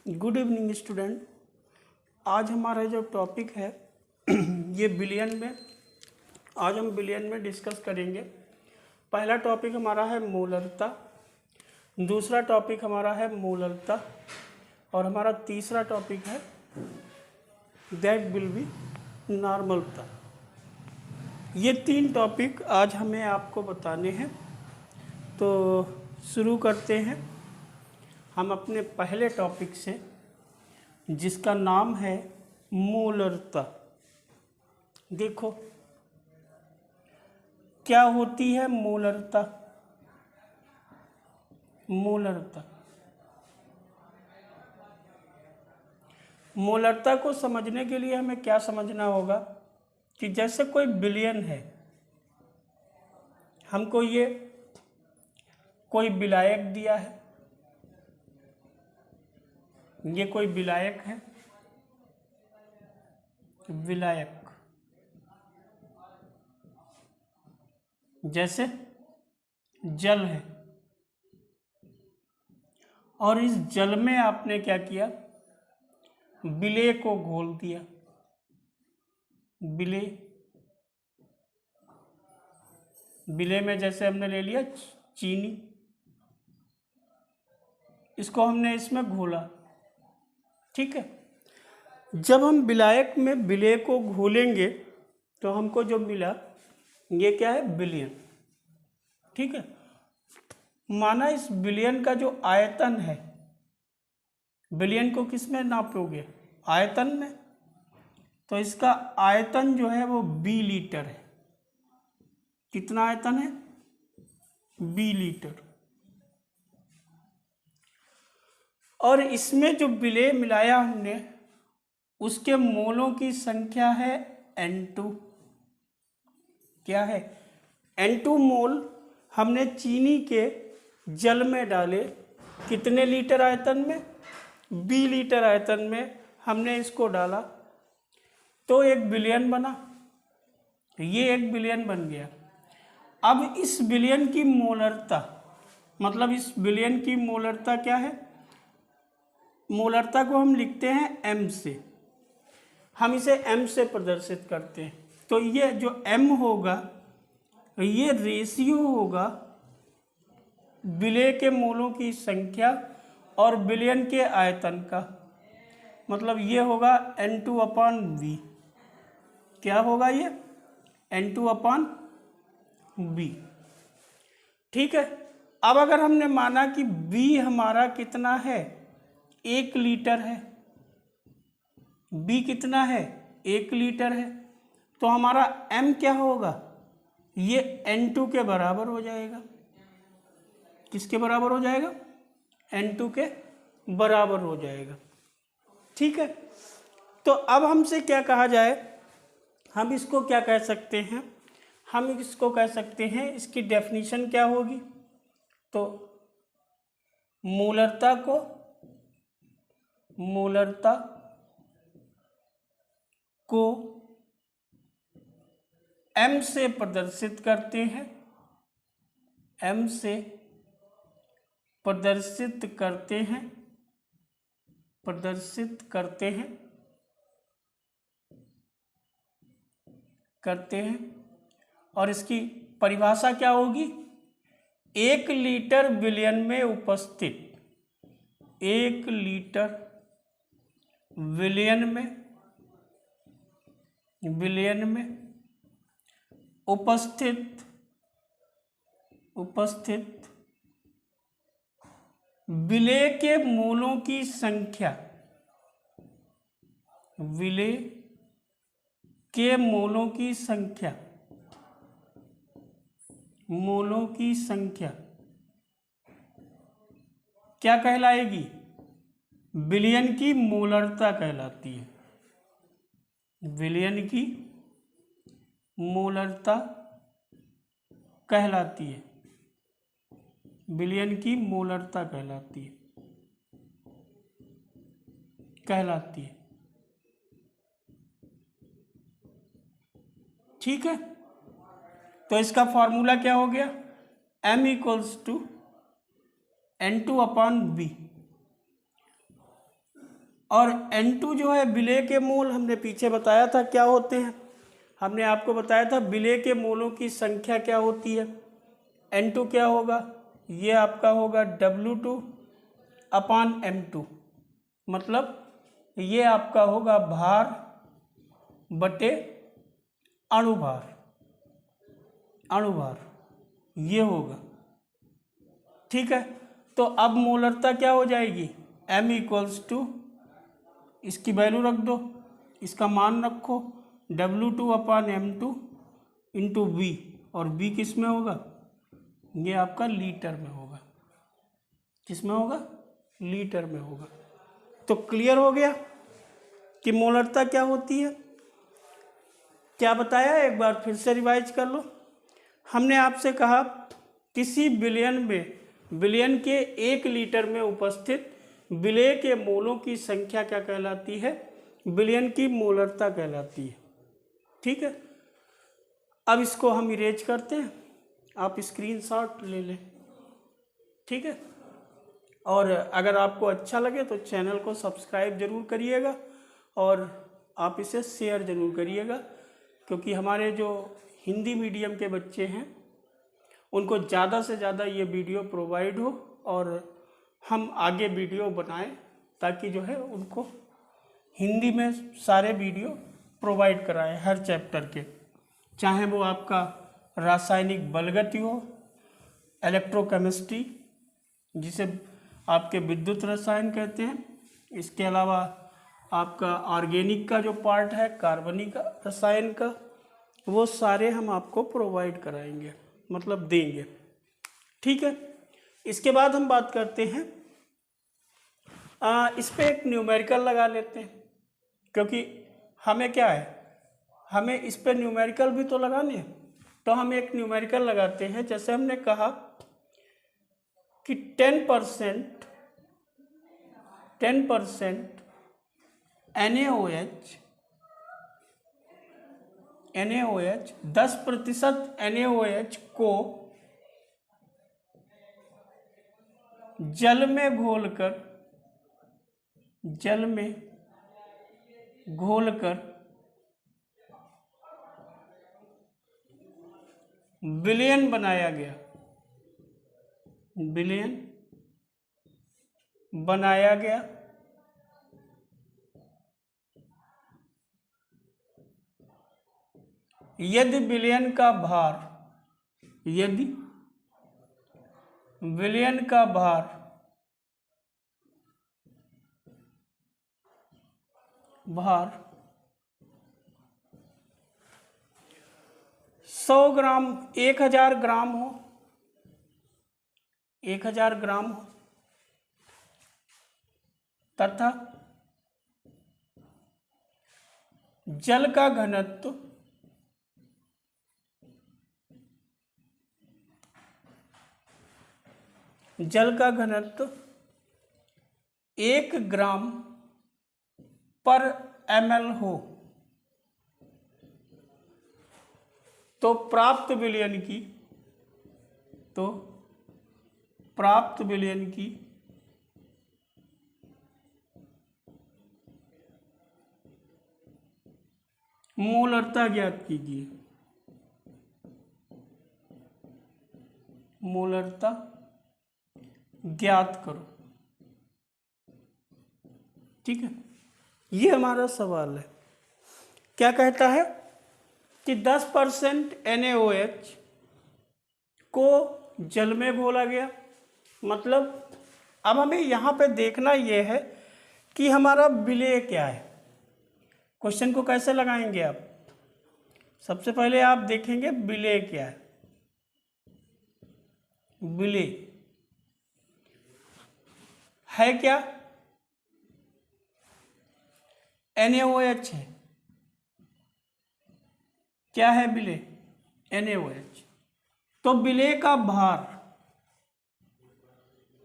Good evening student. आज हमारा जो टॉपिक है ये बिलियन में, आज हम बिलियन में डिस्कस करेंगे। पहला टॉपिक हमारा है मोलरता, दूसरा टॉपिक हमारा है मोलरता और हमारा तीसरा टॉपिक है दैट विल बी नॉर्मलता। ये तीन टॉपिक आज हमें आपको बताने हैं। तो शुरू करते हैं हम अपने पहले टॉपिक से, जिसका नाम है मोलरता। देखो क्या होती है मोलरता। मोलरता को समझने के लिए हमें क्या समझना होगा कि जैसे कोई बिलियन है, हमको ये कोई विलायक दिया है, ये कोई विलायक है, विलायक जैसे जल है, और इस जल में आपने क्या किया, विलेय को घोल दिया। विलेय में जैसे हमने ले लिया चीनी, इसको हमने इसमें घोला, ठीक है। जब हम विलायक में विलेय को घोलेंगे तो हमको जो मिला ये क्या है, बिलियन, ठीक है। माना इस बिलियन का जो आयतन है, बिलियन को किस में नापोगे, आयतन में, तो इसका आयतन जो है वो बी लीटर है। कितना आयतन है, बी लीटर। और इसमें जो विलेय मिलाया हमने उसके मोलों की संख्या है N2। क्या है, N2 मोल हमने चीनी के जल में डाले। कितने लीटर आयतन में, 20 लीटर आयतन में हमने इसको डाला तो एक बिलियन बना। ये एक बिलियन बन गया। अब इस बिलियन की मोलरता, मतलब इस बिलियन की मोलरता क्या है, मोलरता को हम लिखते हैं M से, हम इसे M से प्रदर्शित करते हैं। तो ये जो M होगा ये रेशियो होगा विलेय के मोलों की संख्या और बिलियन के आयतन का। मतलब ये होगा N2/V। क्या होगा ये, N2/V, ठीक है। अब अगर हमने माना कि V हमारा कितना है, 1 लीटर है, B कितना है, 1 लीटर है, तो हमारा M क्या होगा, ये N2 के बराबर हो जाएगा। किसके बराबर हो जाएगा, N2 के बराबर हो जाएगा, ठीक है। तो अब हमसे क्या कहा जाए, हम इसको क्या कह सकते हैं, हम इसको कह सकते हैं, इसकी डेफिनेशन क्या होगी, तो मोलरता को M से प्रदर्शित करते हैं, M से प्रदर्शित करते हैं और इसकी परिभाषा क्या होगी, 1 लीटर विलियन में उपस्थित, 1 लीटर विलियन में उपस्थित विलेय के मोलों की संख्या, विलेय के मोलों की संख्या क्या कहलाएगी, बिलियन की मोलरता कहलाती है। विलियन की मोलरता कहलाती है, बिलियन की मोलरता कहलाती है, ठीक है। तो इसका फॉर्मूला क्या हो गया, M = N2/V। और N2 जो है विलेय के मोल हमने पीछे बताया था क्या होते हैं। हमने आपको बताया था विलेय के मोलों की संख्या क्या होती है। N2 क्या होगा, ये आपका होगा W2/M2, मतलब ये आपका होगा भार बटे अणुभार, अणुभार ये होगा। ठीक है, तो अब मोलरता क्या हो जाएगी, M = इसकी वैल्यू रख दो, इसका मान रखो W2/M2 इंटू V, और V किस में होगा, ये आपका लीटर में होगा। किस में होगा, लीटर में होगा। तो क्लियर हो गया कि मोलरता क्या होती है। क्या बताया, एक बार फिर से रिवाइज कर लो। हमने आपसे कहा किसी विलयन में, विलयन के 1 लीटर में उपस्थित विलेय के मोलों की संख्या क्या कहलाती है, विलयन की मोलरता कहलाती है। ठीक है, अब इसको हम इरेज करते हैं, आप स्क्रीनशॉट ले लें। ठीक है, और अगर आपको अच्छा लगे तो चैनल को सब्सक्राइब जरूर करिएगा और आप इसे शेयर जरूर करिएगा, क्योंकि हमारे जो हिंदी मीडियम के बच्चे हैं उनको ज़्यादा से ज़्यादा ये वीडियो प्रोवाइड हो और हम आगे वीडियो बनाएं, ताकि जो है उनको हिंदी में सारे वीडियो प्रोवाइड कराएं हर चैप्टर के, चाहे वो आपका रासायनिक बलगति हो, इलेक्ट्रोकेमिस्ट्री जिसे आपके विद्युत रसायन कहते हैं, इसके अलावा आपका ऑर्गेनिक का जो पार्ट है, कार्बनिक रसायन का, वो सारे हम आपको प्रोवाइड कराएंगे, मतलब देंगे। ठीक है, इसके बाद हम बात करते हैं, इस पे एक न्यूमेरिकल लगा लेते हैं, क्योंकि हमें क्या है, हमें इस पे न्यूमेरिकल भी तो लगाने हैं। तो हम एक न्यूमेरिकल लगाते हैं, जैसे हमने कहा कि 10% NaOH 10% NaOH को जल में घोलकर विलयन बनाया गया, विलयन बनाया गया। यदि विलयन का भार, यदि विलयन का भार भार 100 ग्राम, 1000 ग्राम हो, 1000 ग्राम हो, तथा जल का घनत्व जल का घनत्व 1 ग्राम पर ml हो, तो प्राप्त विलयन की मोलरता ज्ञात कीजिए। मोलरता ज्ञात करो। ठीक है, ये हमारा सवाल है। क्या कहता है कि 10% NaOH को जल में घोला गया, मतलब अब हमें यहाँ पे देखना ये है कि हमारा विलेय क्या है। क्वेश्चन को कैसे लगाएंगे आप, सबसे पहले आप देखेंगे विलेय क्या है। विलेय है क्या, NaOH है। क्या है विलेय, NaOH। तो विलेय का भार,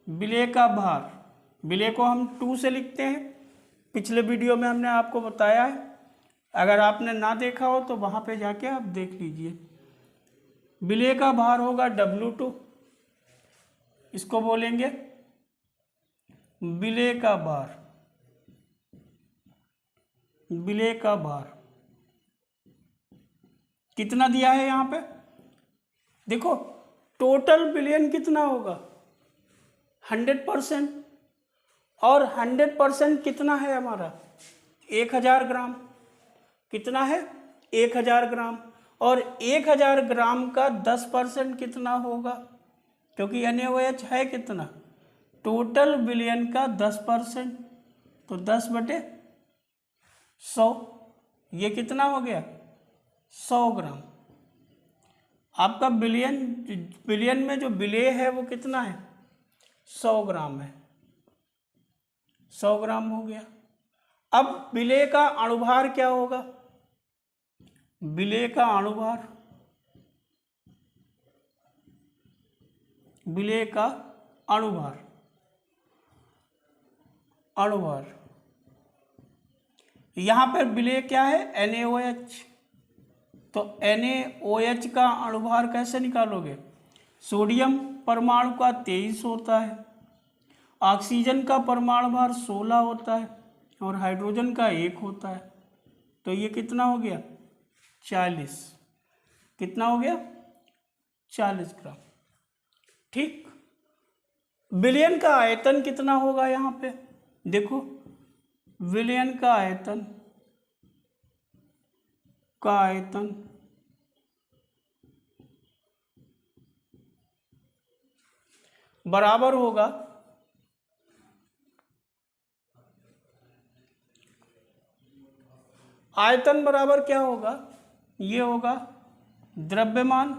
विलेय का भार, विलेय को हम 2 से लिखते हैं। पिछले वीडियो में हमने आपको बताया है, अगर आपने ना देखा हो तो वहां पे जाके आप देख लीजिए। विलेय का भार होगा W2, इसको बोलेंगे विलेय का भार। विलेय का भार कितना दिया है यहाँ पे? देखो टोटल विलयन कितना होगा 100%, और 100% कितना है हमारा 1000 ग्राम। कितना है 1000 ग्राम, और 1000 ग्राम का 10% कितना होगा, क्योंकि NaOH है कितना टोटल विलयन का 10%, तो 10/100, ये कितना हो गया 100 ग्राम। आपका विलयन में जो विलेय है वो कितना है 100 ग्राम है, 100 ग्राम हो गया। अब विलेय का अणुभार क्या होगा? विलेय का अणुभार, विलेय का अणुभार, अणुभार यहां पर विलेय क्या है NaOH, तो NaOH का अणुभार कैसे निकालोगे? सोडियम परमाणु का 23 होता है, ऑक्सीजन का परमाणु भार 16 होता है, और हाइड्रोजन का 1 होता है, तो ये कितना हो गया 40। कितना हो गया 40 ग्राम। ठीक, विलयन का आयतन कितना होगा यहाँ पे? देखो विलयन का आयतन, बराबर होगा आयतन बराबर क्या होगा? ये होगा द्रव्यमान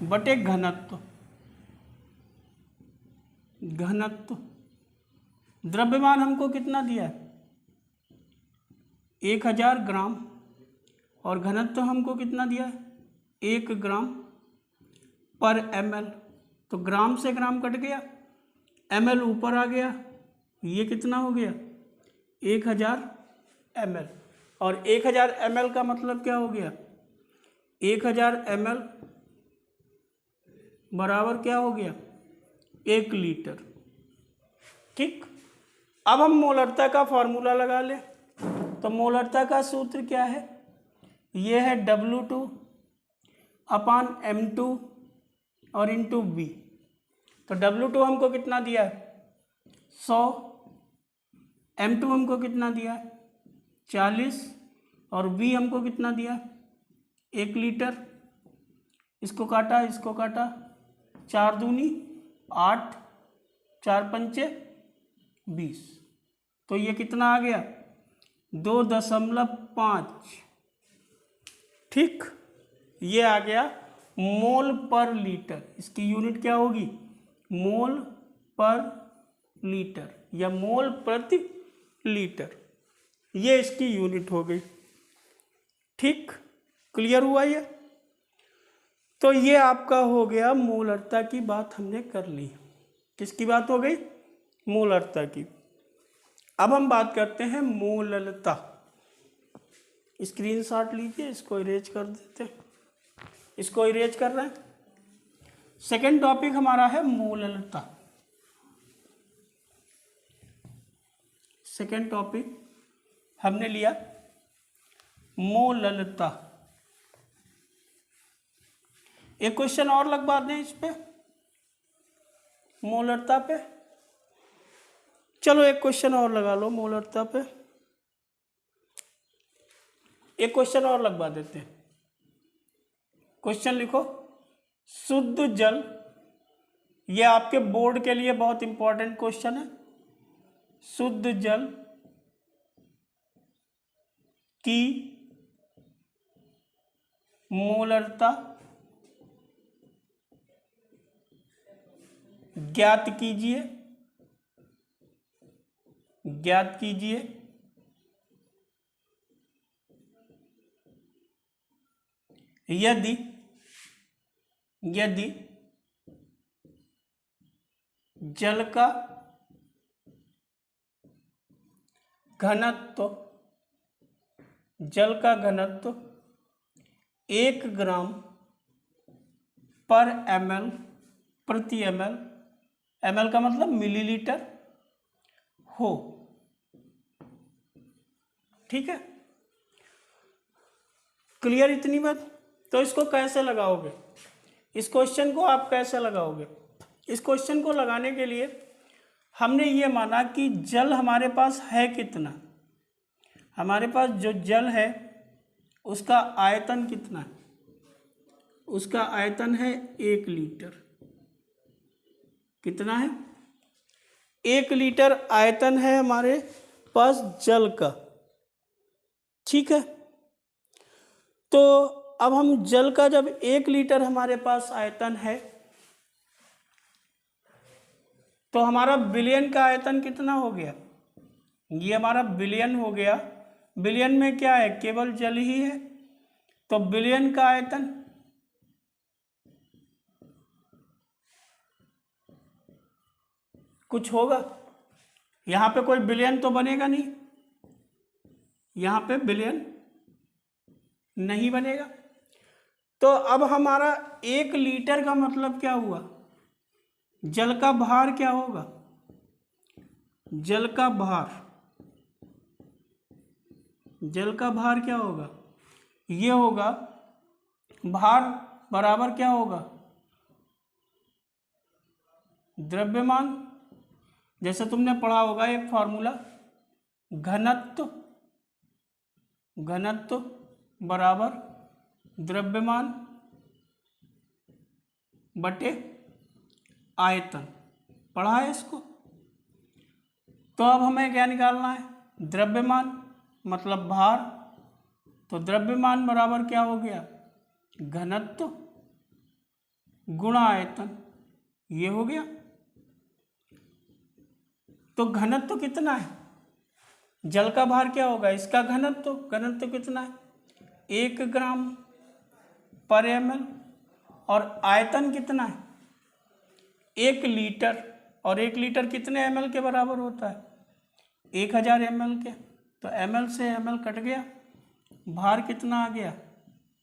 बटे घनत्व। घनत्व, द्रव्यमान हमको कितना दिया है 1000 ग्राम, और घनत्व हमको कितना दिया है 1 ग्राम पर ml, तो ग्राम से ग्राम कट गया, ml ऊपर आ गया, ये कितना हो गया 1000 ml, और 1000 ml का मतलब क्या हो गया 1000 ml बराबर क्या हो गया 1 लीटर। ठीक, अब हम मोलरता का फॉर्मूला लगा लें। तो मोलरता का सूत्र क्या है? ये है W2/M2 और इंटू V। तो W2 हमको कितना दिया है 100, M2 हमको कितना दिया है 40, और V हमको कितना दिया 1 लीटर। इसको काटा, इसको काटा, 4 दूनी 8, 4 पंचे 20, तो ये कितना आ गया 2.5। ठीक, ये आ गया मोल पर लीटर। इसकी यूनिट क्या होगी मोल पर लीटर या मोल प्रति लीटर, ये इसकी यूनिट हो गई। ठीक, क्लियर हुआ ये? तो ये आपका हो गया मोलरता की बात हमने कर ली। किसकी बात हो गई मोलरता की। अब हम बात करते हैं मोललता। स्क्रीनशॉट लीजिए, इसको इरेज कर देते हैं, इसको इरेज कर रहे हैं। सेकंड टॉपिक हमारा है मोललता। सेकंड टॉपिक हमने लिया मोललता। एक क्वेश्चन और लगवा दें इस पे मोलरता पे। चलो एक क्वेश्चन और लगा लो मोलरता पे, एक क्वेश्चन और लगवा देते हैं। क्वेश्चन लिखो, शुद्ध जल, ये आपके बोर्ड के लिए बहुत इंपॉर्टेंट क्वेश्चन है। शुद्ध जल की मोलरता ज्ञात कीजिए, ज्ञात कीजिए यदि यदि जल का घनत्व 1 ग्राम पर ml प्रति ml, ml का मतलब मिलीलीटर हो, ठीक है, क्लियर इतनी बात। तो इसको कैसे लगाओगे, इस क्वेश्चन को आप कैसे लगाओगे? इस क्वेश्चन को लगाने के लिए हमने ये माना कि जल हमारे पास है कितना, हमारे पास जो जल है उसका आयतन कितना है, उसका आयतन है 1 लीटर। कितना है? 1 लीटर आयतन है हमारे पास जल का, ठीक है। तो अब हम जल का जब 1 लीटर हमारे पास आयतन है तो हमारा बिलियन का आयतन कितना हो गया? ये हमारा बिलियन हो गया। बिलियन में क्या है? केवल जल ही है। तो बिलियन का आयतन कुछ होगा, यहां पे कोई बिलियन तो बनेगा नहीं, यहां पे बिलियन नहीं बनेगा। तो अब हमारा 1 लीटर का मतलब क्या हुआ? जल का भार क्या होगा? जल का भार, जल का भार क्या होगा? ये होगा भार बराबर क्या होगा? द्रव्यमान। जैसे तुमने पढ़ा होगा एक फॉर्मूला, घनत्व, घनत्व बराबर द्रव्यमान बटे आयतन, पढ़ा है इसको। तो अब हमें क्या निकालना है? द्रव्यमान मतलब भार, तो द्रव्यमान बराबर क्या हो गया? घनत्व गुणा आयतन, ये हो गया। तो घनत्व कितना है? जल का भार क्या होगा? इसका घनत्व, घनत्व कितना है? 1 ग्राम पर ml। और आयतन कितना है? 1 लीटर। और 1 लीटर कितने ml के बराबर होता है? 1000 ml के। तो ml से ml कट गया, भार कितना आ गया?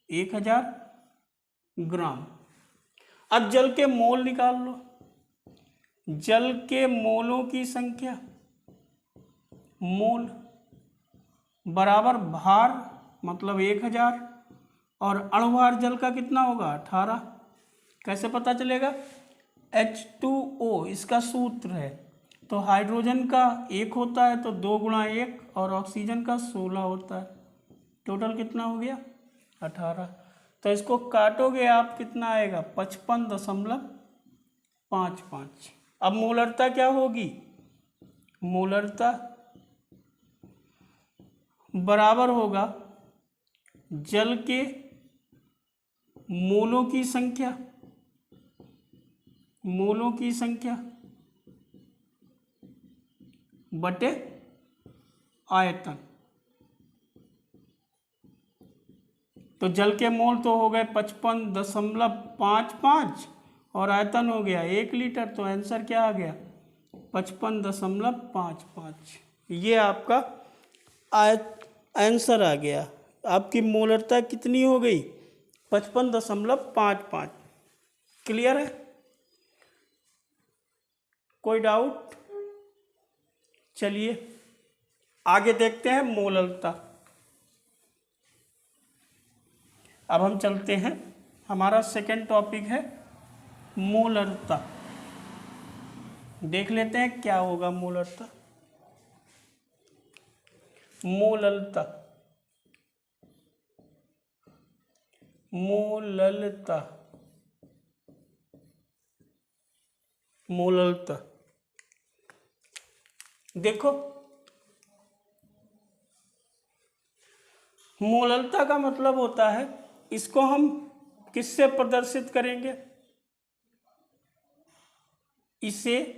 1000 ग्राम। अब जल के मोल निकाल लो। जल के मोलों की संख्या, मोल बराबर भार मतलब 1000, और अणुभार जल का कितना होगा? 18। कैसे पता चलेगा? H2O इसका सूत्र है। तो हाइड्रोजन का 1 होता है तो 2 गुणा 1, और ऑक्सीजन का 16 होता है। टोटल कितना हो गया? 18। तो इसको काटोगे आप, कितना आएगा? 55.55। अब मोलरता क्या होगी? मोलरता बराबर होगा जल के मोलों की संख्या, मोलों की संख्या बटे आयतन। तो जल के मोल तो हो गए 55.55 और आयतन हो गया 1 लीटर। तो आंसर क्या आ गया? 55.55। ये आपका आंसर आ गया। आपकी मोलरता कितनी हो गई? 55.55। क्लियर है? कोई डाउट? चलिए आगे देखते हैं मोलरता। अब हम चलते हैं, हमारा सेकंड टॉपिक है मोलरता। देख लेते हैं क्या होगा मोलरता। मोलरता, मोलरता, मोलरता। देखो, मोलरता का मतलब होता है, इसको हम किससे प्रदर्शित करेंगे? इसे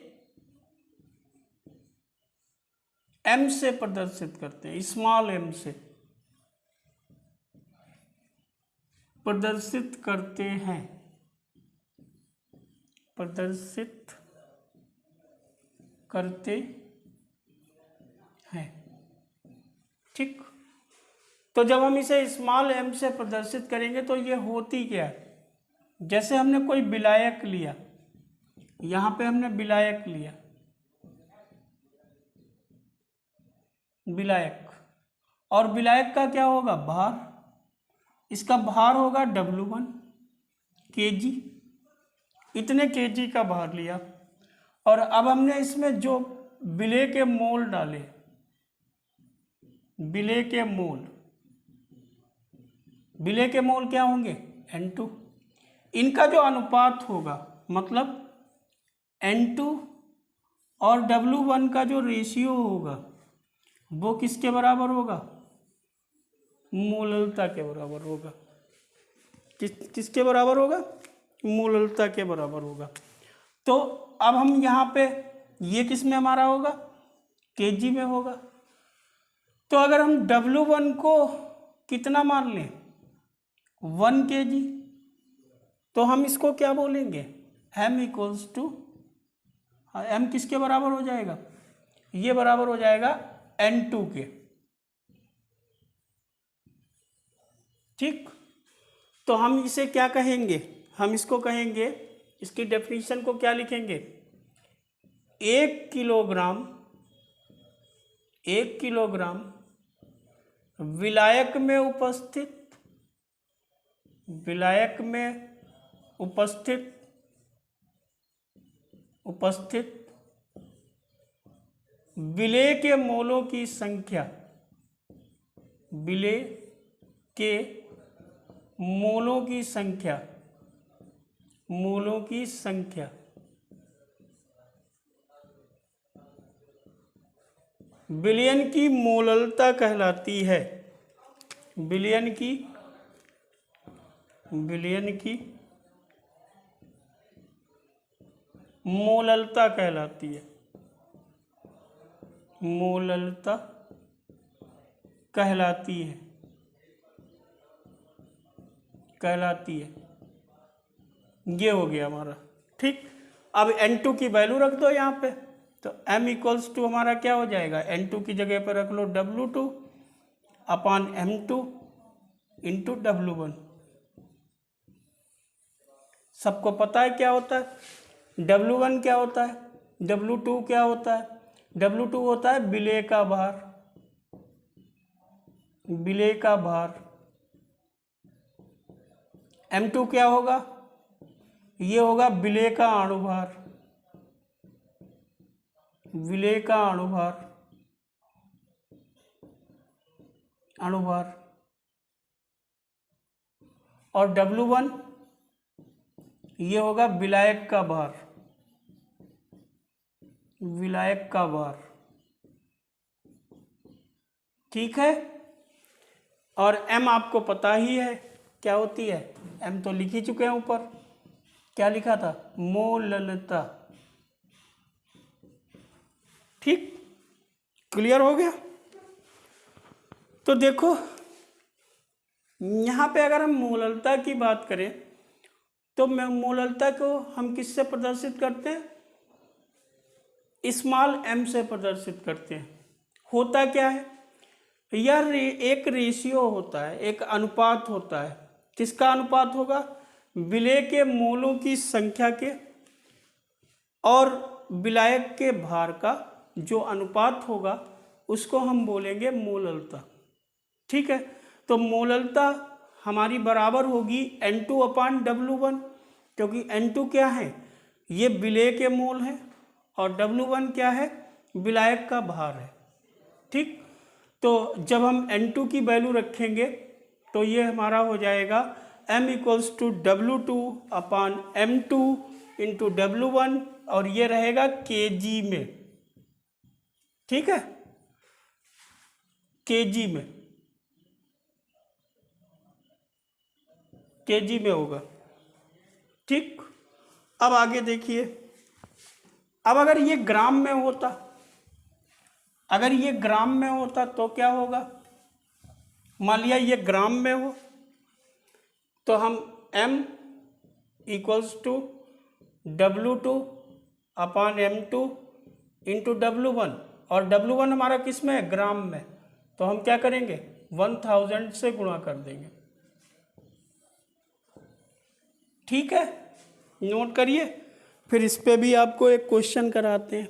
m से प्रदर्शित करते हैं, स्मॉल m से प्रदर्शित करते हैं, प्रदर्शित करते हैं। ठीक। तो जब हम इसे स्मॉल m से प्रदर्शित करेंगे तो ये होती क्या है? जैसे हमने कोई विलायक लिया, यहाँ पे हमने विलायक लिया, विलायक, और विलायक का क्या होगा, भार, इसका भार होगा W1 kg, इतने kg का भार लिया। और अब हमने इसमें जो विलेय के मोल डाले, विलेय के मोल, विलेय के मोल क्या होंगे, N2, इनका जो अनुपात होगा मतलब N2 और W1 का जो रेशियो होगा वो किसके बराबर होगा, मोललता के बराबर होगा। किसके बराबर होगा, मोललता के बराबर होगा। तो अब हम यहाँ पे ये किस में हमारा होगा, केजी में होगा। तो अगर हम W1 को कितना मान लें, 1 kg, तो हम इसको क्या बोलेंगे, m इक्वल्स टू, m किसके बराबर हो जाएगा, ये बराबर हो जाएगा N2 के। ठीक, तो हम इसे क्या कहेंगे, हम इसको कहेंगे, इसकी डेफिनेशन को क्या लिखेंगे, 1 किलोग्राम विलायक में उपस्थित विलेय के मोलों की संख्या, विलेय के मोलों की संख्या विलयन की मोललता कहलाती है, विलयन की मोललता कहलाती है, मोललता कहलाती है। ये हो गया हमारा। ठीक, अब N2 की वैल्यू रख दो यहाँ पे, तो m इक्वल्स टू हमारा क्या हो जाएगा, N2 की जगह पर रख लो W2 upon M2 into W1। सबको पता है क्या होता है, W1 क्या होता है, W2 क्या होता है, W2 होता है विलेय का भार, M2 क्या होगा, ये होगा विलेय का अणुभार, और W1 ये होगा विलायक का भार। ठीक है, और m आपको पता ही है क्या होती है, m तो लिख ही चुके हैं ऊपर, क्या लिखा था, मोललता। ठीक, क्लियर हो गया। तो देखो यहाँ पे अगर हम मोललता की बात करें तो मोललता को हम किससे प्रदर्शित करते हैं, स्मॉल m से प्रदर्शित करते हैं। होता क्या है, यह एक रेशियो होता है, एक अनुपात होता है। किसका अनुपात होगा, विलेय के मोलों की संख्या के और विलायक के भार का जो अनुपात होगा उसको हम बोलेंगे मोललता। ठीक है, तो मोललता हमारी बराबर होगी N2 अपान W1, क्योंकि N2 क्या है, ये विलेय के मोल है, और W1 क्या है, विलायक का भार है। ठीक, तो जब हम N2 की वैल्यू रखेंगे तो ये हमारा हो जाएगा m equals to W2 upon M2 into W1, और ये रहेगा kg में। ठीक है, kg में होगा। ठीक, अब आगे देखिए, अब अगर ये ग्राम में होता, तो क्या होगा, मान लिया ये ग्राम में हो, तो हम m equals to W2 upon M2 into W1, और W1 हमारा किस में है, ग्राम में, तो हम क्या करेंगे, 1000 से गुणा कर देंगे। ठीक है, नोट करिए, फिर इस पे भी आपको एक क्वेश्चन कराते हैं।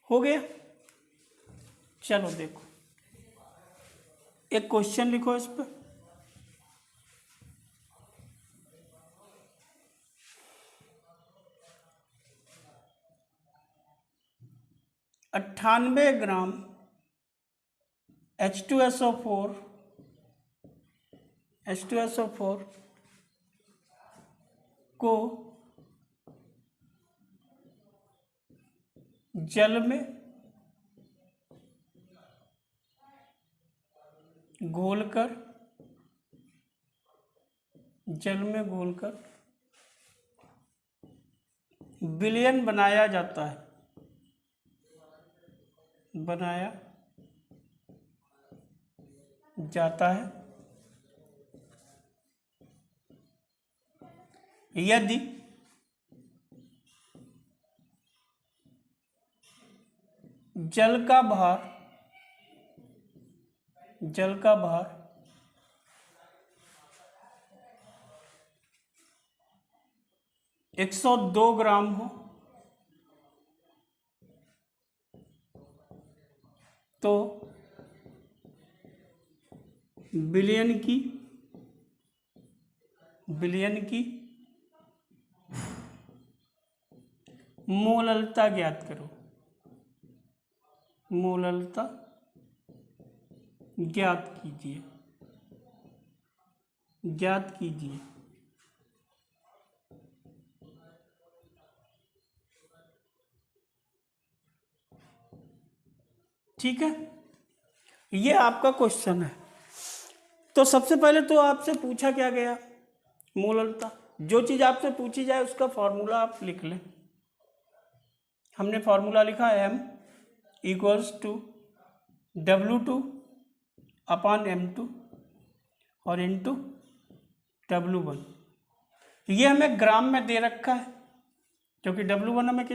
हो गया। चलो देखो, एक क्वेश्चन लिखो इस पर। अट्ठानवे ग्राम H2SO4 को जल में घोलकर विलयन बनाया जाता है, यदि जल का भार 102 ग्राम हो तो विलयन की मोललता ज्ञात करो। मोललता ज्ञात कीजिए। ठीक है, ये आपका क्वेश्चन है। तो सबसे पहले तो आपसे पूछा क्या गया, मोललता। जो चीज़ आपसे पूछी जाए उसका फॉर्मूला आप लिख लें। हमने फॉर्मूला लिखा M = W2/M2 और इंटू W1। ये हमें ग्राम में दे रखा है, क्योंकि W1 हमें किस